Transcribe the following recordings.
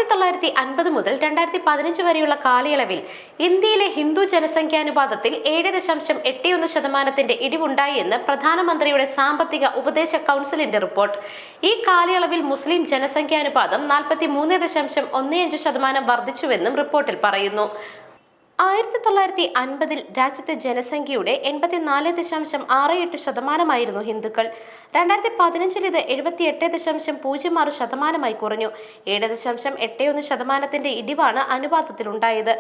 1950 മുതൽ 2015 വരെയുള്ള കാലയളവിൽ ഇന്ത്യയിലെ ഹിന്ദു ജനസംഖ്യാനുപാതത്തിൽ 7.81% ഇടിവുണ്ടായി എന്ന് പ്രധാനമന്ത്രിയുടെ സാമ്പത്തിക ഉപദേശ കൗൺസിലിന്റെ റിപ്പോർട്ട്. ഈ കാലയളവിൽ മുസ്ലിം ജനസംഖ്യാനുപാതം 43.15% വർദ്ധിച്ചുവെന്നും റിപ്പോർട്ടിൽ പറയുന്നു. 1950 രാജ്യത്തെ ജനസംഖ്യയുടെ 84.68% ഹിന്ദുക്കൾ. 2015 ഇത് 78.06% കുറഞ്ഞു. 7.81% ഇടിവാണ് അനുപാതത്തിലുണ്ടായത്.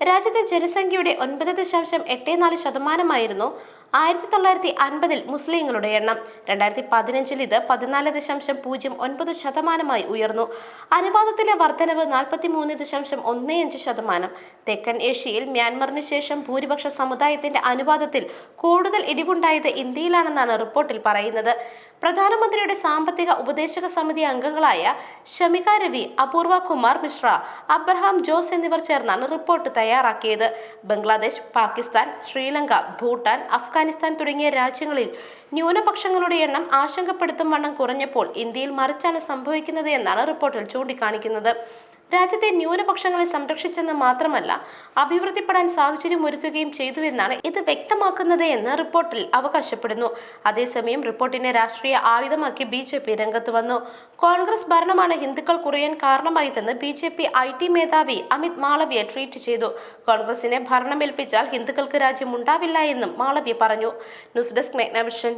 രാജ്യത്തെ ജനസംഖ്യയുടെ 9.84% 1950 മുസ്ലിങ്ങളുടെ എണ്ണം. 2015 ഇത് 14.09% ഉയർന്നു. അനുപാതത്തിലെ വർധനവ് 43.15%. തെക്കൻ ഏഷ്യയിൽ മ്യാൻമറിന് ശേഷം ഭൂരിപക്ഷ സമുദായത്തിന്റെ അനുപാതത്തിൽ കൂടുതൽ ഇടിവുണ്ടായത് ഇന്ത്യയിലാണെന്നാണ് റിപ്പോർട്ടിൽ പറയുന്നത്. പ്രധാനമന്ത്രിയുടെ സാമ്പത്തിക ഉപദേശക സമിതി അംഗങ്ങളായ ഷമിക രവി, അപൂർവ കുമാർ മിശ്ര, അബ്രഹാം ജോസ് എന്നിവർ ചേർന്നാണ് റിപ്പോർട്ട് തയ്യാറാക്കിയത്. ബംഗ്ലാദേശ്, പാകിസ്ഥാൻ, ശ്രീലങ്ക, ഭൂട്ടാൻ, അഫ്ഗാനിസ്ഥാൻ തുടങ്ങിയ രാജ്യങ്ങളിൽ ന്യൂനപക്ഷങ്ങളുടെ എണ്ണം ആശങ്കപ്പെടുത്തും വണ്ണം കുറഞ്ഞപ്പോൾ ഇന്ത്യയിൽ മറിച്ചാണ് സംഭവിക്കുന്നത് എന്നാണ് റിപ്പോർട്ടിൽ ചൂണ്ടിക്കാണിക്കുന്നത്. രാജ്യത്തെ ന്യൂനപക്ഷങ്ങളെ സംരക്ഷിച്ചെന്ന് മാത്രമല്ല, അഭിവൃദ്ധിപ്പെടാൻ സാഹചര്യം ഒരുക്കുകയും ചെയ്തുവെന്നാണ് ഇത് വ്യക്തമാക്കുന്നത് എന്ന് റിപ്പോർട്ടിൽ അവകാശപ്പെടുന്നു. അതേസമയം റിപ്പോർട്ടിനെ രാഷ്ട്രീയ ആയുധമാക്കി BJP രംഗത്ത് വന്നു. കോൺഗ്രസ് ഭരണമാണ് ഹിന്ദുക്കൾ കുറയാൻ കാരണമായതെന്ന് BJP IT മേധാവി അമിത് മാളവ്യ ട്വീറ്റ് ചെയ്തു. കോൺഗ്രസിനെ ഭരണമേൽപ്പിച്ചാൽ ഹിന്ദുക്കൾക്ക് രാജ്യം ഉണ്ടാവില്ല എന്നും മാളവ്യ പറഞ്ഞു. News desk മെഗ്നവിഷൻ.